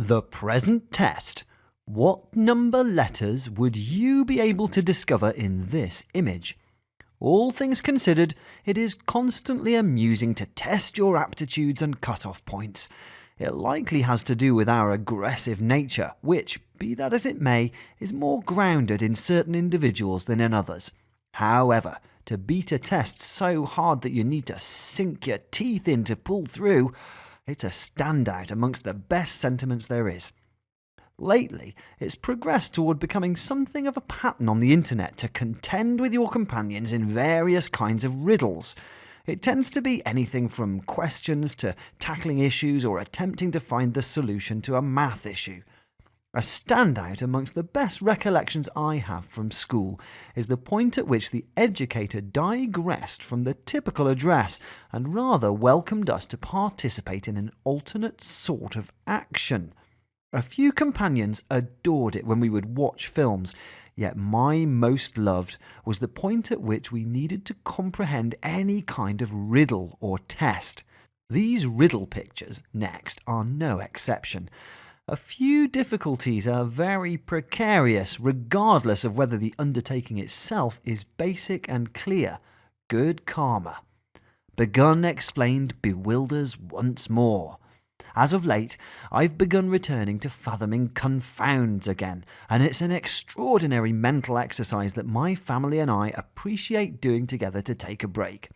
The present test. What number letters would you be able to discover in this image? All things considered, it is constantly amusing to test your aptitudes and cutoff points. It likely has to do with our aggressive nature, which, be that as it may, is more grounded in certain individuals than in others. However, to beat a test so hard that you need to sink your teeth in to pull through, it's a standout amongst the best sentiments there is. Lately, it's progressed toward becoming something of a pattern on the internet to contend with your companions in various kinds of riddles. It tends to be anything from questions to tackling issues or attempting to find the solution to a math issue. A standout amongst the best recollections I have from school is the point at which the educator digressed from the typical address and rather welcomed us to participate in an alternate sort of action. A few companions adored it when we would watch films, yet my most loved was the point at which we needed to comprehend any kind of riddle or test. These riddle pictures, next, are no exception. A few difficulties are very precarious, regardless of whether the undertaking itself is basic and clear. Good karma. Begun, explained, bewilders once more. As of late, I've begun returning to fathoming confounds again, and it's an extraordinary mental exercise that my family and I appreciate doing together to take a break.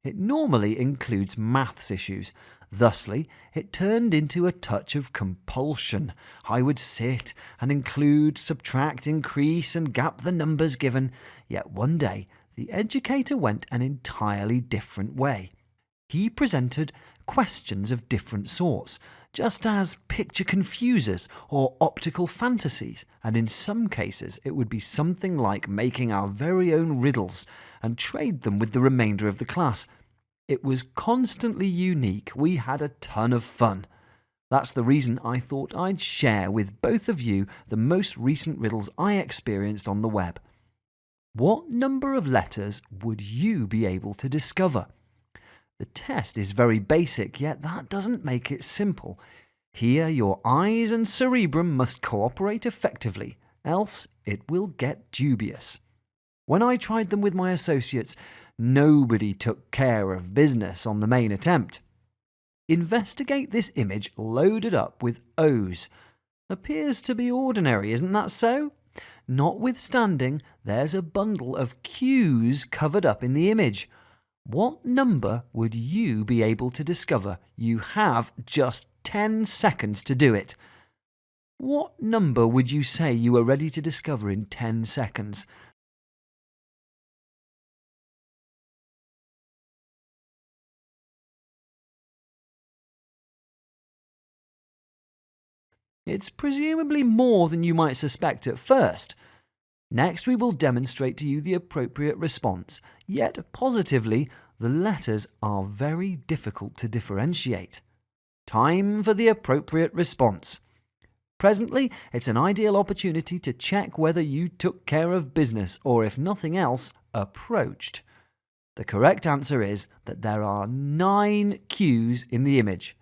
It normally includes maths issues. Thusly, it turned into a touch of compulsion. I would sit and include, subtract, increase, and gap the numbers given. Yet one day, the educator went an entirely different way. He presented questions of different sorts, just as picture confusers or optical fantasies, and in some cases it would be something like making our very own riddles and trade them with the remainder of the class. It was constantly unique. We had a ton of fun. That's the reason I thought I'd share with both of you the most recent riddles I experienced on the web. What number of letters would you be able to discover? The test is very basic, yet that doesn't make it simple. Here your eyes and cerebrum must cooperate effectively, else it will get dubious. When I tried them with my associates, nobody took care of business on the main attempt. Investigate this image loaded up with O's. Appears to be ordinary, isn't that so? Notwithstanding, there's a bundle of Q's covered up in the image. What number would you be able to discover? You have just 10 seconds to do it. What number would you say you were ready to discover in 10 seconds? It's presumably more than you might suspect at first. Next, we will demonstrate to you the appropriate response, yet positively, the letters are very difficult to differentiate. Time for the appropriate response. Presently, it's an ideal opportunity to check whether you took care of business or, if nothing else, approached. The correct answer is that there are 9 Q's in the image.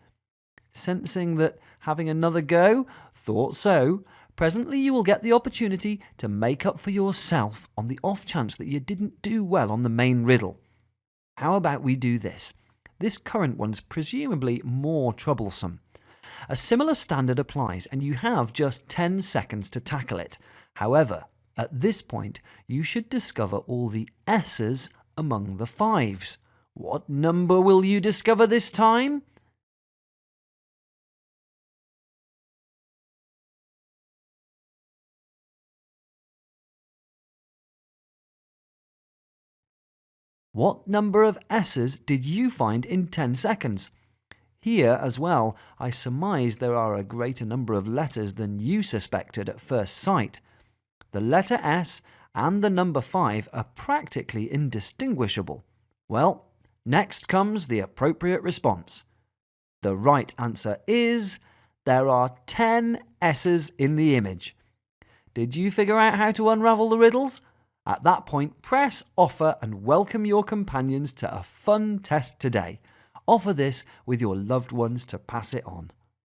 Sensing that having another go? Thought so. Presently you will get the opportunity to make up for yourself on the off chance that you didn't do well on the main riddle. How about we do this? This current one's presumably more troublesome. A similar standard applies and you have just 10 seconds to tackle it. However, at this point you should discover all the S's among the 5s. What number will you discover this time? What number of S's did you find in 10 seconds? Here as well, I surmise there are a greater number of letters than you suspected at first sight. The letter S and the number 5 are practically indistinguishable. Well, next comes the appropriate response. The right answer is there are 10 S's in the image. Did you figure out how to unravel the riddles? At that point, press offer and welcome your companions to a fun test today. Offer this with your loved ones to pass it on.